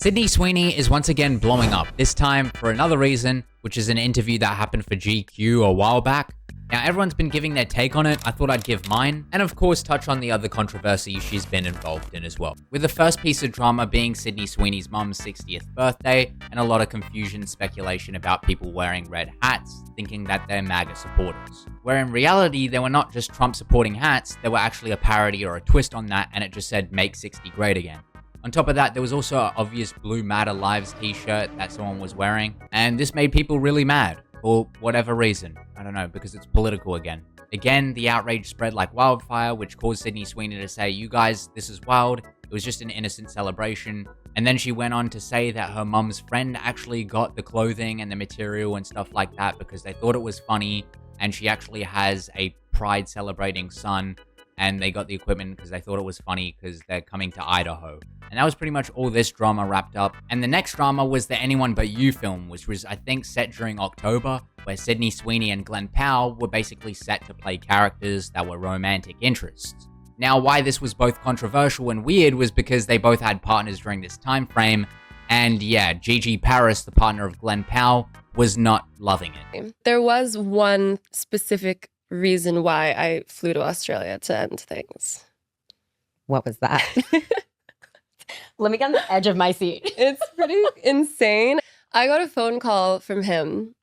Sydney Sweeney is once again blowing up, this time for another reason, which is an interview that happened for GQ a while back. Now, everyone's been giving their take on it. I thought I'd give mine, and of course touch on the other controversies she's been involved in as well. With the first piece of drama being Sydney Sweeney's mum's 60th birthday, and a lot of confusion and speculation about people wearing red hats, thinking that they're MAGA supporters. Where in reality, they were not just Trump supporting hats, they were actually a parody or a twist on that, and it just said, "Make 60 great again." On top of that, there was also an obvious Blue Matter Lives t-shirt that someone was wearing, and this made people really mad, for whatever reason. I don't know, because it's political again. Again, the outrage spread like wildfire, which caused Sydney Sweeney to say, "You guys, this is wild, it was just an innocent celebration." And then she went on to say that her mum's friend actually got the clothing and the material and stuff like that because they thought it was funny, and she actually has a pride celebrating son, and they got the equipment because they thought it was funny because they're coming to Idaho. And that was pretty much all this drama wrapped up. And the next drama was the Anyone But You film, which was, I think, set during October, where Sydney Sweeney and Glenn Powell were basically set to play characters that were romantic interests. Now, why this was both controversial and weird was because they both had partners during this time frame. And yeah, Gigi Paris, the partner of Glenn Powell, was not loving it. There was one specific reason why I flew to Australia to end things. What was that? Let me get on the edge of my seat. It's pretty insane. I got a phone call from him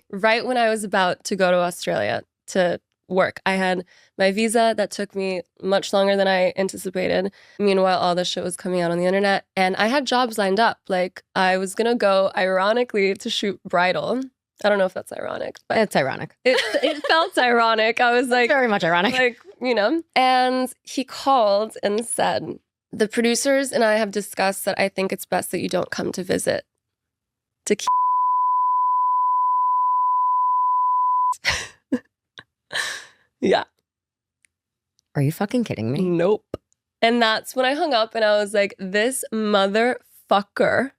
right when I was about to go to Australia to work. I had my visa that took me much longer than I anticipated. Meanwhile, all this shit was coming out on the internet, and I had jobs lined up. Like, I was gonna go, ironically, to shoot Bridal. I don't know if that's ironic, but It's ironic. it felt ironic. I was like, Very much ironic. like, you know. And he called and said, "The producers and I have discussed that I think it's best that you don't come to visit." To yeah. Are you fucking kidding me? Nope. And that's when I hung up and I was like, this motherfucker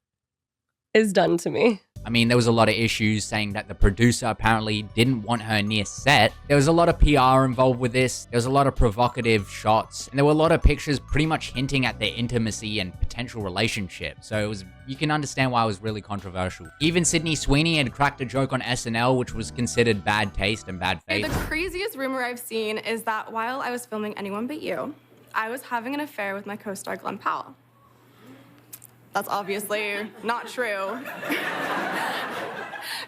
is done to me. I mean, there was a lot of issues saying that the producer apparently didn't want her near set. There was a lot of PR involved with this. There was a lot of provocative shots. And there were a lot of pictures pretty much hinting at their intimacy and potential relationship. So you can understand why it was really controversial. Even Sydney Sweeney had cracked a joke on SNL, which was considered bad taste and bad faith. The craziest rumor I've seen is that while I was filming Anyone But You, I was having an affair with my co-star Glenn Powell. That's obviously not true.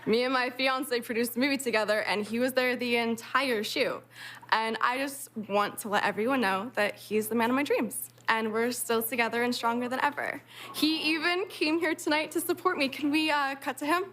Me and my fiance produced the movie together, and he was there the entire shoot. And I just want to let everyone know that he's the man of my dreams. And we're still together and stronger than ever. He even came here tonight to support me. Can we cut to him?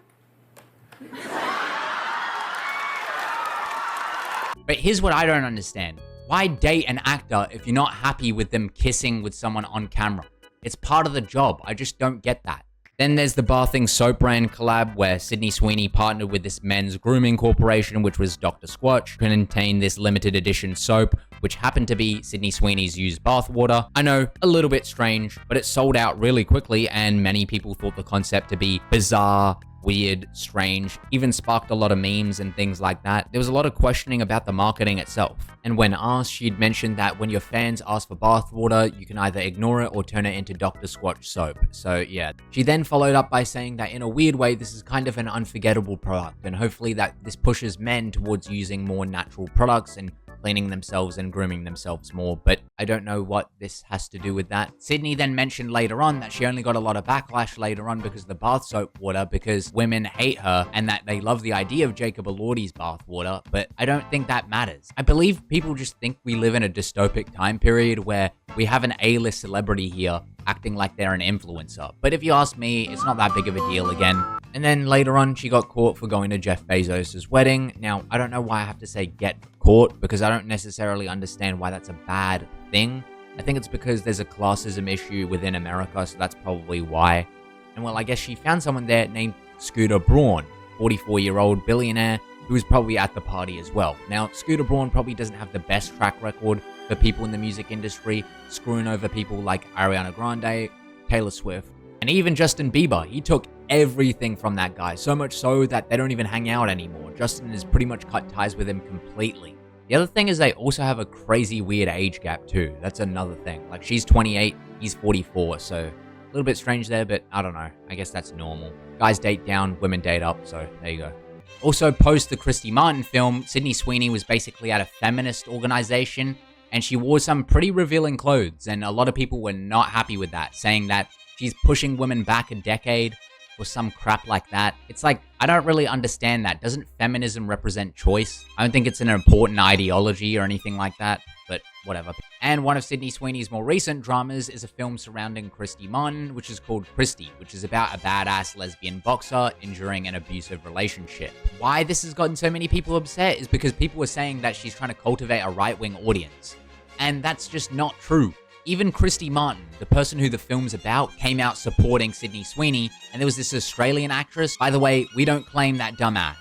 But here's what I don't understand. Why date an actor if you're not happy with them kissing with someone on camera? It's part of the job. I just don't get that. Then there's the bathing soap brand collab where Sydney Sweeney partnered with this men's grooming corporation, which was Dr. Squatch, to contain this limited edition soap, which happened to be Sydney Sweeney's used bathwater. I know, a little bit strange, but it sold out really quickly, and many people thought the concept to be bizarre, weird, strange, even sparked a lot of memes and things like that. There was a lot of questioning about the marketing itself. And when asked, she'd mentioned that when your fans ask for bathwater, you can either ignore it or turn it into Dr. Squatch soap. So yeah. She then followed up by saying that in a weird way, this is kind of an unforgettable product, and hopefully that this pushes men towards using more natural products and cleaning themselves and grooming themselves more, but I don't know what this has to do with that. Sydney then mentioned later on that she only got a lot of backlash later on because of the bath soap water, because women hate her and that they love the idea of Jacob Elordi's bath water, but I don't think that matters. I believe people just think we live in a dystopic time period where we have an A-list celebrity here acting like they're an influencer. But if you ask me, it's not that big of a deal again. And then later on, she got caught for going to Jeff Bezos' wedding. Now, I don't know why I have to say get caught, because I don't necessarily understand why that's a bad thing. I think it's because there's a classism issue within America, so that's probably why. And well, I guess she found someone there named Scooter Braun, 44-year-old billionaire, who was probably at the party as well. Now, Scooter Braun probably doesn't have the best track record for people in the music industry, screwing over people like Ariana Grande, Taylor Swift, and even Justin Bieber. He took everything from that guy, so much so that they don't even hang out anymore. Justin has pretty much cut ties with him completely. The other thing is they also have a crazy weird age gap too. That's another thing. Like, she's 28, he's 44, so little bit strange there, but I don't know. I guess that's normal. Guys date down, women date up, so there you go. Also, post the Christy Martin film, Sydney Sweeney was basically at a feminist organization, and she wore some pretty revealing clothes, and a lot of people were not happy with that, saying that she's pushing women back a decade or some crap like that. It's like, I don't really understand that. Doesn't feminism represent choice? I don't think it's an important ideology or anything like that, but whatever. And one of Sydney Sweeney's more recent dramas is a film surrounding Christy Martin, which is called Christy, which is about a badass lesbian boxer enduring an abusive relationship. Why this has gotten so many people upset is because people were saying that she's trying to cultivate a right-wing audience. And that's just not true. Even Christy Martin, the person who the film's about, came out supporting Sydney Sweeney, and there was this Australian actress. By the way, we don't claim that dumbass.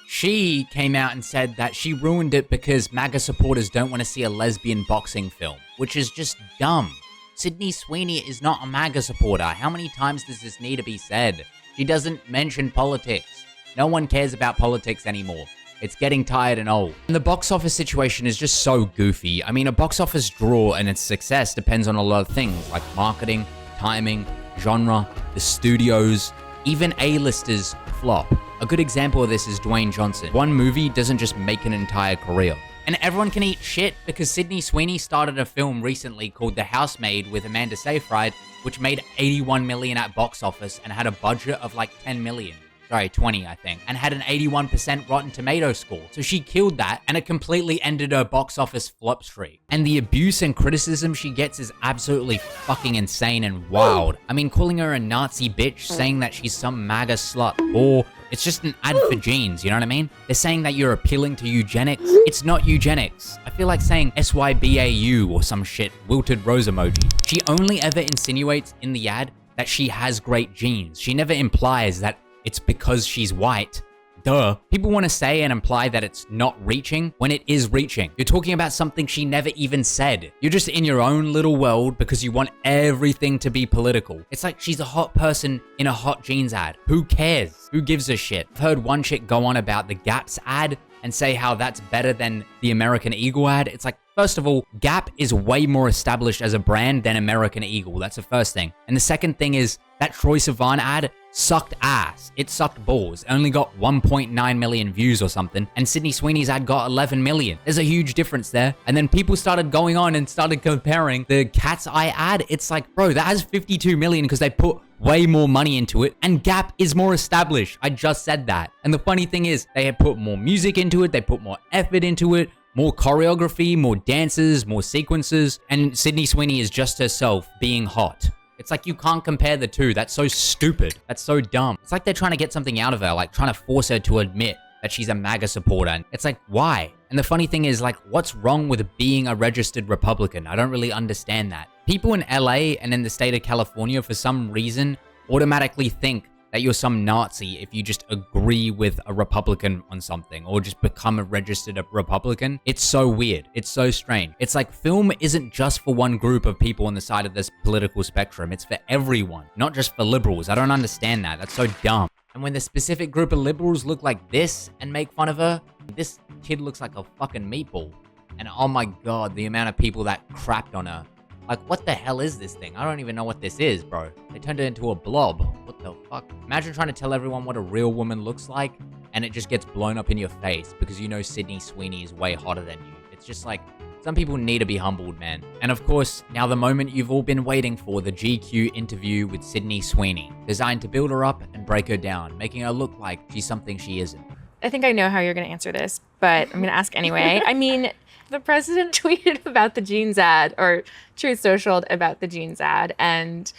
She came out and said that she ruined it because MAGA supporters don't want to see a lesbian boxing film, which is just dumb. Sydney Sweeney is not a MAGA supporter. How many times does this need to be said? She doesn't mention politics. No one cares about politics anymore. It's getting tired and old. And the box office situation is just so goofy. I mean, a box office draw and its success depends on a lot of things like marketing, timing, genre, the studios, even A-listers flop. A good example of this is Dwayne Johnson. One movie doesn't just make an entire career. And everyone can eat shit because Sydney Sweeney started a film recently called The Housemaid with Amanda Seyfried, which made 81 million at box office and had a budget of like 10 million. Sorry, 20, I think, and had an 81% Rotten Tomato score. So she killed that, and it completely ended her box office flop streak. And the abuse and criticism she gets is absolutely fucking insane and wild. I mean, calling her a Nazi bitch, saying that she's some MAGA slut, or it's just an ad for jeans, you know what I mean? They're saying that you're appealing to eugenics. It's not eugenics. I feel like saying SYBAU or some shit, wilted rose emoji. She only ever insinuates in the ad that she has great genes. She never implies that it's because she's white. Duh. People want to say and imply that it's not reaching when it is reaching. You're talking about something she never even said. You're just in your own little world because you want everything to be political. It's like she's a hot person in a hot jeans ad. Who cares? Who gives a shit? I've heard one chick go on about the Gap's ad and say how that's better than the American Eagle ad. It's like, first of all, Gap is way more established as a brand than American Eagle. That's the first thing. And the second thing is that Troye Sivan ad sucked ass. It sucked balls. It only got 1.9 million views or something. And Sydney Sweeney's ad got 11 million. There's a huge difference there. And then people started going on and started comparing the Cat's Eye ad. It's like, bro, that has 52 million because they put way more money into it. And Gap is more established. I just said that. And the funny thing is, they had put more music into it. They put more effort into it. More choreography, more dances, more sequences. And Sydney Sweeney is just herself being hot. It's like you can't compare the two. That's so stupid. That's so dumb. It's like they're trying to get something out of her, like trying to force her to admit that she's a MAGA supporter. And it's like, why? And the funny thing is, like, what's wrong with being a registered Republican? I don't really understand that. People in LA and in the state of California, for some reason, automatically think that you're some Nazi if you just agree with a Republican on something or just become a registered Republican. It's so weird. It's so strange. It's like film isn't just for one group of people on the side of this political spectrum. It's for everyone, not just for liberals. I don't understand that. That's so dumb. And when the specific group of liberals look like this and make fun of her, this kid looks like a fucking meatball. And oh my God, the amount of people that crapped on her. Like, what the hell is this thing? I don't even know what this is, bro. They turned it into a blob. What the fuck? Imagine trying to tell everyone what a real woman looks like, and it just gets blown up in your face because you know Sydney Sweeney is way hotter than you. It's just like, some people need to be humbled, man. And of course, now the moment you've all been waiting for, the GQ interview with Sydney Sweeney, designed to build her up and break her down, making her look like she's something she isn't. I think I know how you're going to answer this, but I'm going to ask anyway. I mean, the president tweeted about the jeans ad, or Truth Socialed about the jeans ad, and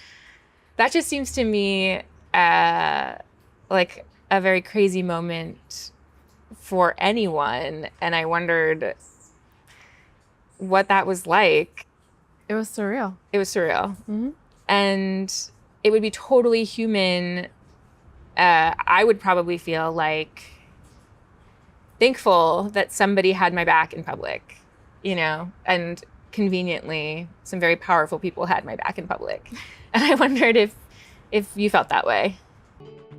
that just seems to me like a very crazy moment for anyone, and I wondered what that was like. It was surreal. It was surreal. Mm-hmm. And it would be totally human. I would probably feel like thankful that somebody had my back in public, you know, and conveniently some very powerful people had my back in public. And I wondered if you felt that way.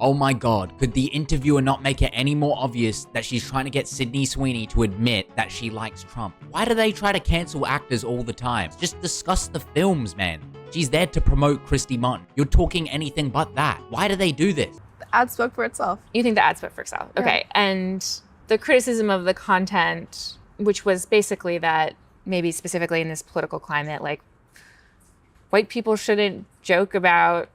Oh my God, could the interviewer not make it any more obvious that she's trying to get Sydney Sweeney to admit that she likes Trump? Why do they try to cancel actors all the time? Just discuss the films, man. She's there to promote Christy Martin. You're talking anything but that. Why do they do this? The ad spoke for itself. You think the ad spoke for itself? Okay. And the criticism of the content, which was basically that maybe specifically in this political climate, like white people shouldn't joke about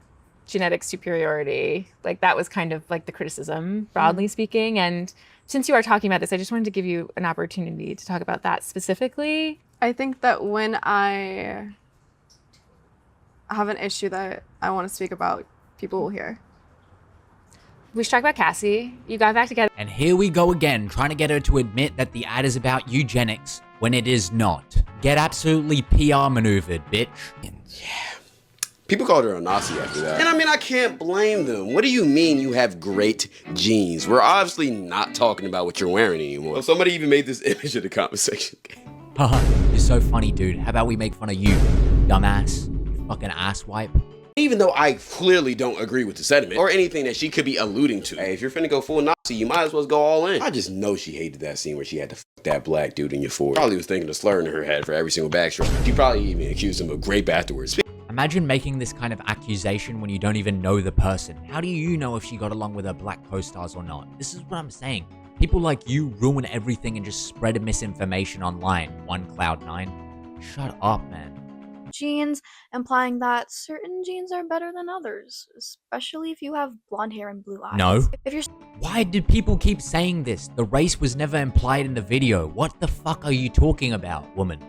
genetic superiority. Like that was kind of like the criticism, broadly speaking. And since you are talking about this, I just wanted to give you an opportunity to talk about that specifically. I think that when I have an issue that I want to speak about, people will hear. We should talk about Cassie. You got back together. And here we go again, trying to get her to admit that the ad is about eugenics when it is not. Get absolutely PR maneuvered, bitch. People called her a Nazi after that. And I mean, I can't blame them. What do you mean you have great genes? We're obviously not talking about what you're wearing anymore. Somebody even made this image of the comment section. Haha, you're so funny, dude. How about we make fun of you, dumbass? You fucking asswipe. Even though I clearly don't agree with the sentiment or anything that she could be alluding to. Hey, if you're finna go full Nazi, you might as well go all in. I just know she hated that scene where she had to fuck that black dude in your forehead. Probably was thinking of slurring in her head for every single backstroke. She probably even accused him of grape afterwards. Imagine making this kind of accusation when you don't even know the person. How do you know if she got along with her black co-stars or not? This is what I'm saying. People like you ruin everything and just spread misinformation online. One Cloud9. Shut up, man. Genes, implying that certain genes are better than others, especially if you have blonde hair and blue eyes. No. If you're Why did people keep saying this? The race was never implied in the video. What the fuck are you talking about, woman?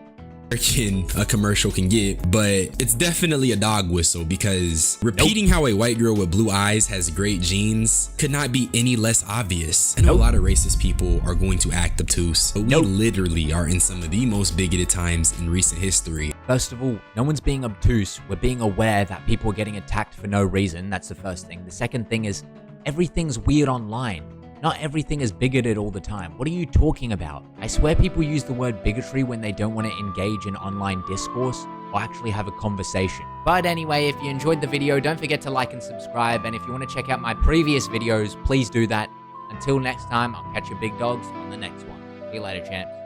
A commercial can get, but it's definitely a dog whistle because repeating how a white girl with blue eyes has great genes could not be any less obvious. I know a lot of racist people are going to act obtuse, but we literally are in some of the most bigoted times in recent history. First of all, no one's being obtuse. We're being aware that people are getting attacked for no reason. That's the first thing. The second thing is everything's weird online. Not everything is bigoted all the time. What are you talking about? I swear people use the word bigotry when they don't want to engage in online discourse or actually have a conversation. But anyway, if you enjoyed the video, don't forget to like and subscribe. And if you want to check out my previous videos, please do that. Until next time, I'll catch you big dogs on the next one. See you later, champs.